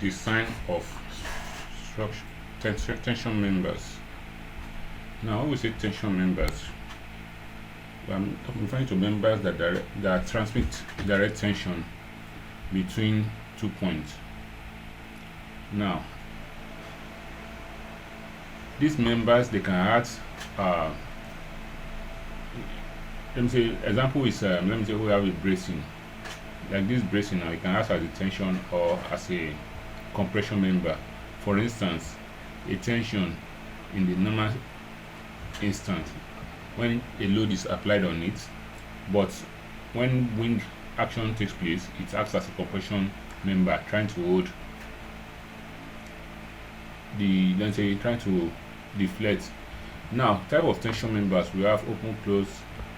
design of tension members. Now, when we say tension members, I'm referring to members that transmit direct tension between 2 points. Now, these members, they can act. Let me say example is let me say we have a bracing. Like this bracing now, it can act as a tension or as a compression member. For instance, a tension in the normal instant when a load is applied on it, but when wind action takes place, it acts as a compression member, trying to hold the, let's say, trying to deflect. Now, type of tension members, we have open, close.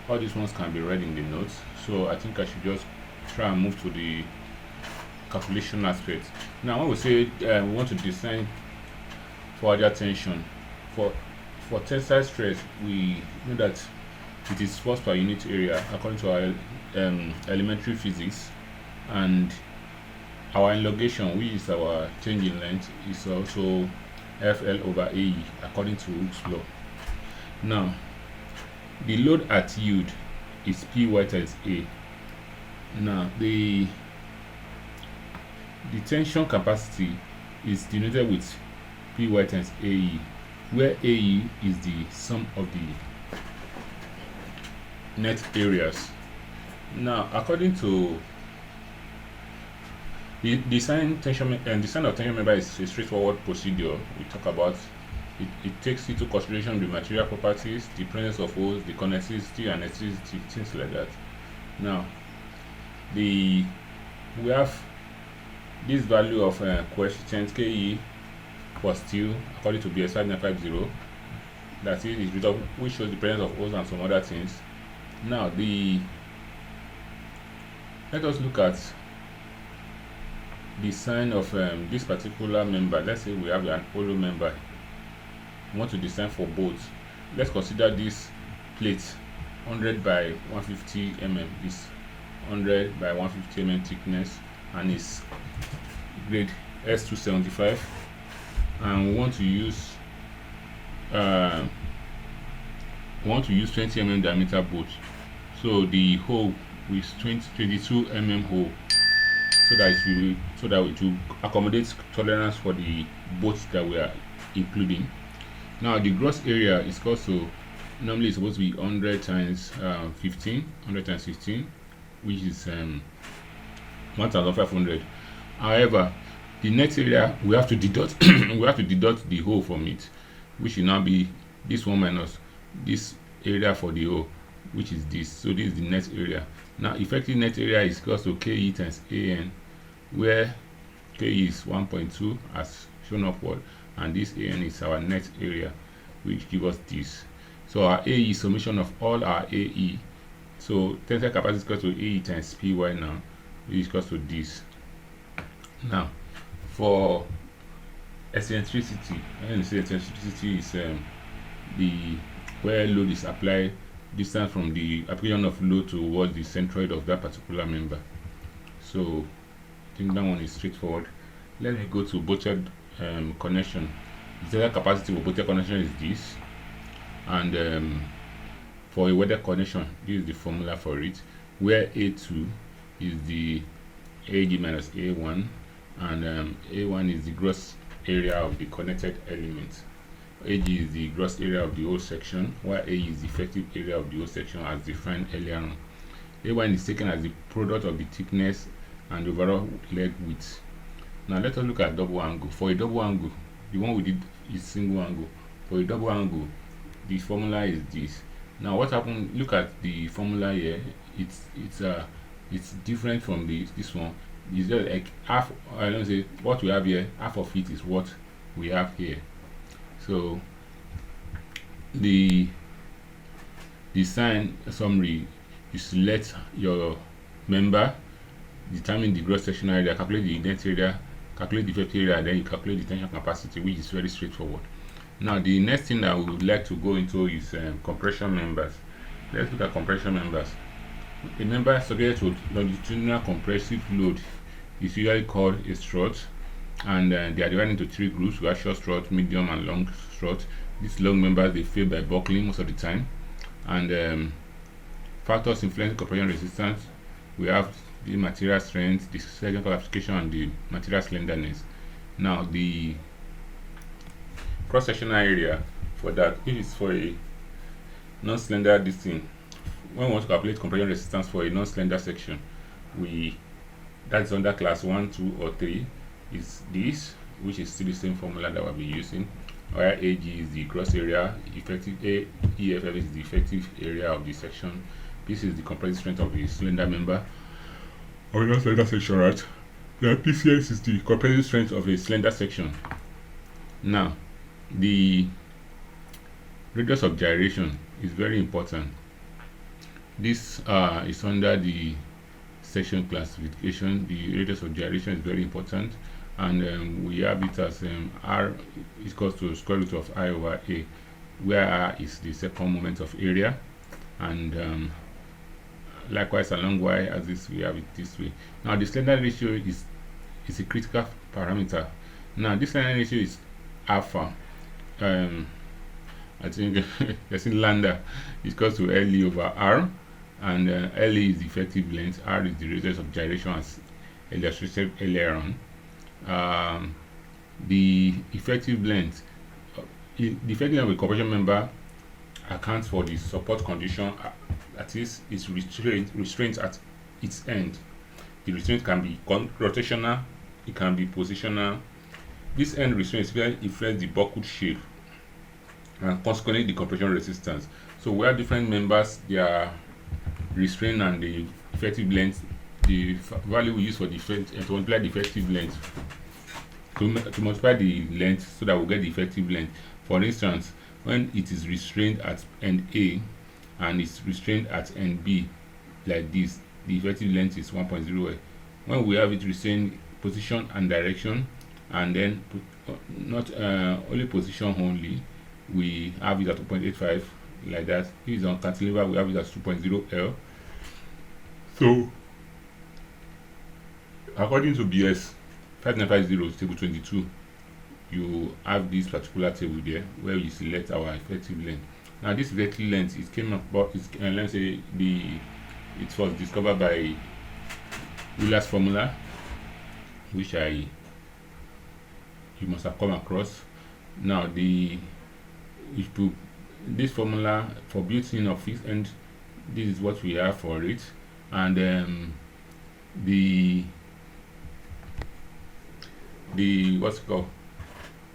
All these ones can be read in the notes, so I think I should just try and move to the calculation aspect. Now, when we say we want to design for other tension, for tensile stress, we know that it is force per unit area according to our elementary physics, and our elongation, which is our change in length, is also FL over AE according to Hooke's law. Now, the load at yield is Py times A. Now, the tension capacity is denoted with Py times AE, where AE is the sum of the net areas. Now, according to the design of tension member is a straightforward procedure. We talk about it takes into consideration the material properties, the presence of holes, the connectivity and elasticity, things like that. Now, we have this value of coefficient Ke for steel according to BS 5950, that is which shows the presence of holes and some other things. Now, let us look at the sign of this particular member. Let's say we have an hollow member. We want to design for both. Let's consider this plate 100 by 150 mm, is 100 by 150 mm thickness, and is grade S275, and we want to use 20 mm diameter bolt. So the hole is 22 mm hole, so that it will accommodate tolerance for the bolts that we are including. Now, the gross area is also normally it's supposed to be 100 times 15, which is 1500. However, the net area we have to deduct we have to deduct the hole from it, which will now be this one minus this area for the hole, which is this. So this is the net area. Now, effective net area is equal to Ke times An, where Ke is 1.2 as shown upward, and this An is our net area, which gives us this. So our AE is summation of all our AE. So tensile capacity is equal to AE times Py now, which is equal to this. Now, for eccentricity, and say eccentricity is the where load is applied distance from the application of load towards the centroid of that particular member. So I think that one is straightforward. Let me go to Bouchard connection. The tensile capacity for Bouchard connection is this, and for a welded connection, this is the formula for it, where A2 is the AG minus A1, and A1 is the gross area of the connected element. AG is the gross area of the whole section, while AE is the effective area of the whole section as defined earlier on. A1 is taken as the product of the thickness and the overall leg width. Now let us look at double angle. For a double angle, the one we did is single angle. For a double angle, the formula is this. Now what happened? Look at the formula here. It's different from this one. It's just like half. I don't say what we have here. Half of it is what we have here. So the design summary: you select your member, determine the gross sectional area, calculate the net area, calculate the effective area, and then you calculate the tension capacity, which is very straightforward. Now, the next thing that we would like to go into is compression members. Let's look at compression members. A member subject to longitudinal compressive load is usually called a strut, and they are divided into three groups. We have short strut, medium, and long strut. These long members, they fail by buckling most of the time. And factors influencing compression resistance, we have the material strength, the second classification, and the material slenderness. Now the cross-sectional area for that, if it's for a non-slender this thing, when we want to calculate compression resistance for a non-slender section, we that's under class 1, 2, or 3 is this, which is still the same formula that we'll be using, where AG is the gross area, effective EFF is the effective area of the section. This is the compressive strength of the slender member or non-slender section, right? The PCS is the compressive strength of a slender section. Now the radius of gyration is very important. This is under the section classification. The radius of gyration is very important, and we have it as R is equal to square root of I over A, where R is the second moment of area, and likewise along Y axis we have it this way. Now the slenderness ratio is a critical parameter. Now this slenderness ratio is alpha. I think there's in lambda is equal to LE over R, and LE is the effective length, R is the radius of gyration as illustrated earlier on. The effective length, the effective length of a compression member accounts for the support condition, that is restraint at its end. The restraint can be rotational, it can be positional. This end restraint influences the buckled shape and consequently the compression resistance. So where different members, their restraint and the effective length, the value we use for the to multiply the effective length, to multiply the length so that we get the effective length. For instance, when it is restrained at end A and it's restrained at end B like this, the effective length is 1.0. When we have it restrained position and direction, and then not only position only, we have it at 2.85 like that. If it's on cantilever, we have it at 2.0 L. So according to BS 5950 table 22, you have this particular table there where you select our effective length. Now this effective length, it came about, let's say it was discovered by Euler's formula, which you must have come across. Now this formula for built-in of fixed end, this is what we have for it, and the what's it called,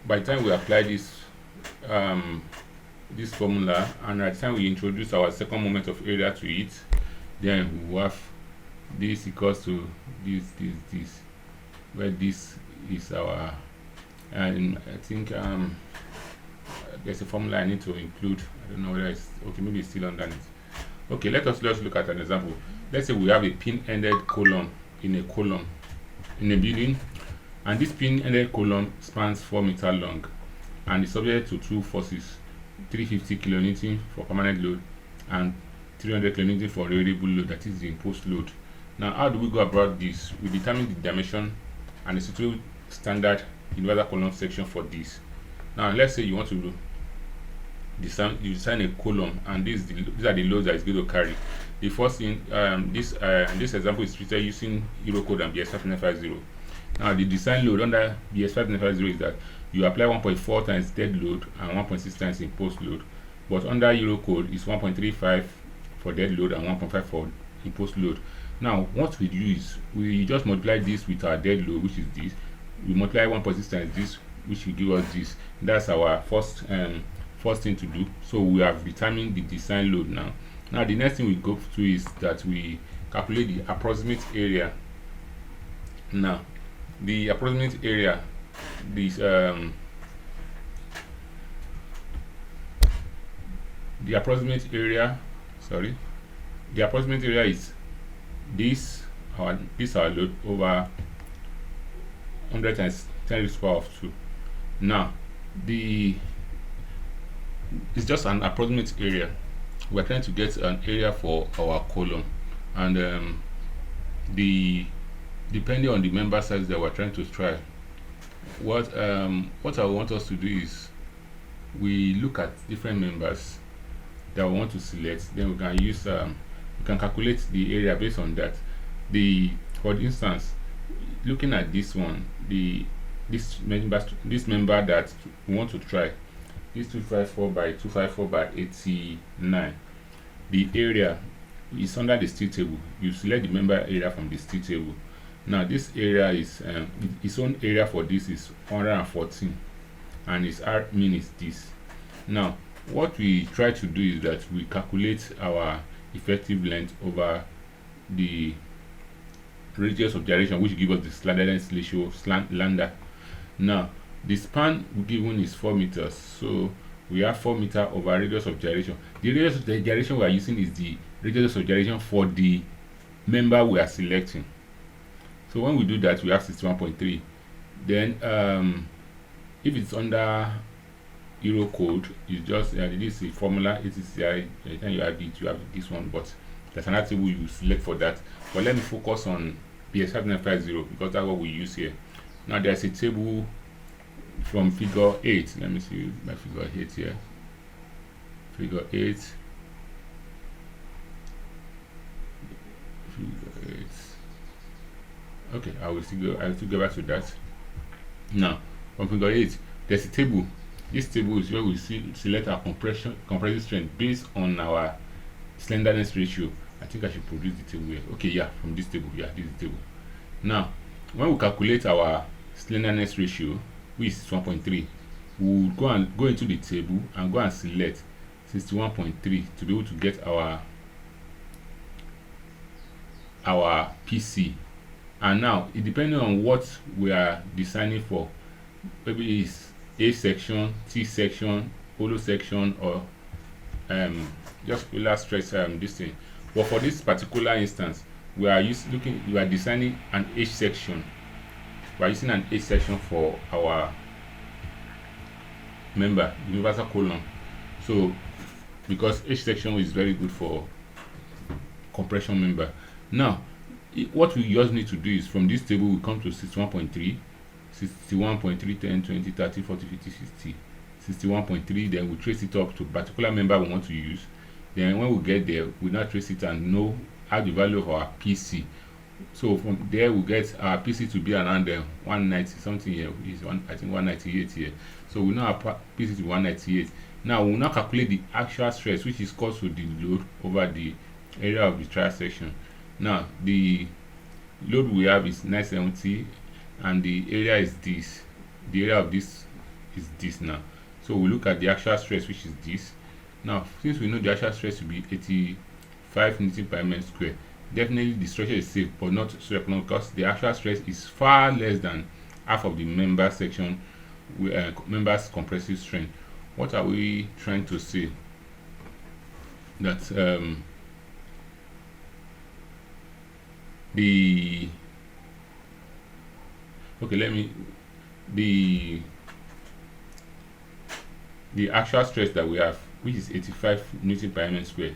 by the time we apply this this formula, and at the time we introduce our second moment of area to it, then we have this equals to this, where this is our, and I think there's a formula I need to include. I don't know whether it's okay, maybe it's still underneath. Okay, let's look at an example. Let's say we have a pin-ended column in a building, and this pin-ended column spans 4 meters long and is subject to two forces, 350 kilonewton for permanent load and 300 kilonewton for variable load, that is the imposed load. Now how do we go about this? We determine the dimension and the suitable standard universal column section for this. Now let's say you want to design a column, and these are the loads that it's going to carry. The first thing, this example is treated using Eurocode and BS 5950. Now the design load under BS 5950 is that you apply 1.4 times dead load and 1.6 times imposed load, but under Eurocode it's 1.35 for dead load and 1.5 for imposed load. Now what we do is we just multiply this with our dead load, which is this. We multiply 1.6 times this, which will give us this. That's our first thing to do. So we have determined the design load. Now the next thing we go to is that we calculate the approximate area. Now the approximate area, this the approximate area is this our load over 100 times 10 raised to the power of 2. Now it's just an approximate area. We're trying to get an area for our column, and depending on the member size that we're trying to try, what I want us to do is we look at different members that we want to select, then we can use we can calculate the area based on that. The For instance, looking at this one, the this member that we want to try, this 254 by 254 by 89, the area is under the steel table. You select the member area from the steel table. Now this area is its own area for this is 114, and its R mean is this. Now what we try to do is that we calculate our effective length over the radius of gyration, which give us the slenderness ratio lambda. Now the span given is 4 meters, so we have 4 meter over radius of gyration. The radius of the gyration we are using is the radius of gyration for the member we are selecting. So when we do that, we have 61.3. Then if it's under Euro code, it's just this is a formula. It is anytime you have it, you have this one, but there's another table you select for that. But let me focus on BS5950 because that's what we use here. Now there's a table from figure 8. Let me see my figure 8 here. Figure 8. Figure 8. Okay, I will still go back to that. Now from figure 8, there's a table. This table is where we select our compressive strength based on our slenderness ratio. I think I should produce the table here. Okay, yeah, from this table. Yeah, this is the table. Now, when we calculate our slenderness ratio, which is 1.3, we'll go into the table and go and select 61.3 to be able to get our PC. And now, it depending on what we are designing for, maybe it's A section, T section, polo section, or just illustrate this thing. But for this particular instance, we are designing an H section. We are using an H section for our member, universal column. So because H section is very good for compression member. Now what we just need to do is from this table we come to 61.3, 61.3, 10, 20, 30, 40, 50, 60, 61.3. Then we trace it up to particular member we want to use. Then when we get there, we now trace it and know how the value of our PC. So from there we get our PC to be around 190 something here. Is I think 198 here. So we know our PC to 198. Now we will now calculate the actual stress, which is caused to the load over the area of the trial section. Now the load we have is 970, and the area is this. The area of this is this now. So we look at the actual stress, which is this. Now since we know the actual stress will be 85 Newton per mm square, definitely the structure is safe, but not so economic because the actual stress is far less than half of the member section members compressive strength. What are we trying to say? That the actual stress that we have, which is 85 Newton per mm square,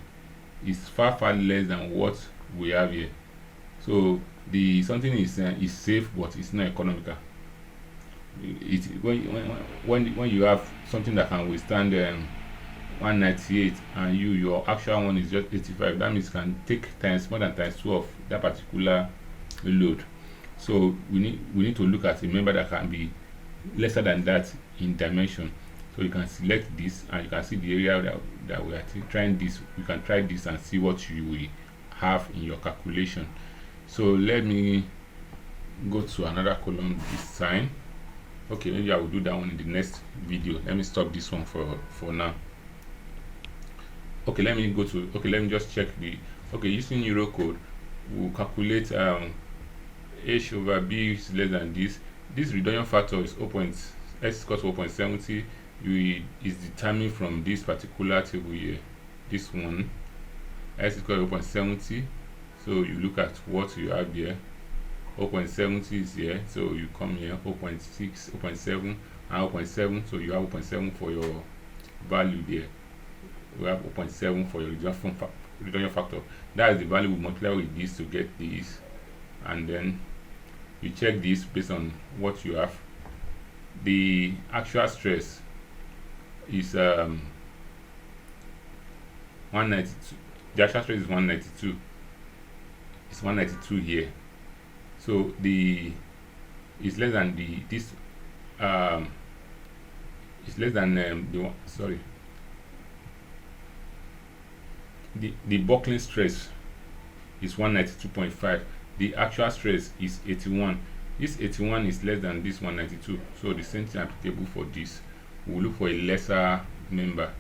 is far less than what we have here. So the something is safe, but it's not economical. When you have something that can withstand 198 and your actual one is just 85, that means it can take more than times 2 of that particular load. So we need to look at a member that can be lesser than that in dimension. So you can select this and you can see the area that we are trying this. You can try this and see what you will have in your calculation. So let me go to another column this time. Okay, maybe I will do that one in the next video. Let me stop this one for now. Okay, let me just check using Euro code, we'll calculate H over B is less than this. This reduction factor is S equals 0.70. is determined from this particular table here. This one, S equals 0.70. So you look at what you have here. 0.70 is here, so you come here 0.6, 0.7, and 0.7. So you have 0.7 for your value there. We have 0.7 for your reduction factor. That is the value we multiply with this to get this, and then you check this based on what you have. the actual stress is 192. The actual stress is 192. It's 192 here. So the it's less than the this um it's less than the one, sorry, the buckling stress is 192.5. The actual stress is 81. This 81 is less than this 192. So the same thing applicable for this. We'll look for a lesser member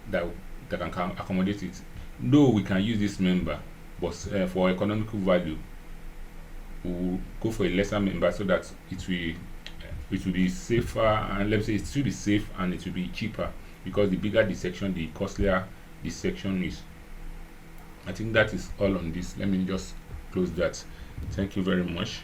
that can accommodate it. Though we can use this member, but for economical value, we'll go for a lesser member so that it will be safer, and let's say it will be safe and it will be cheaper, because the bigger the section, the costlier the section is. I think that is all on this. Let me just close that. Thank you very much.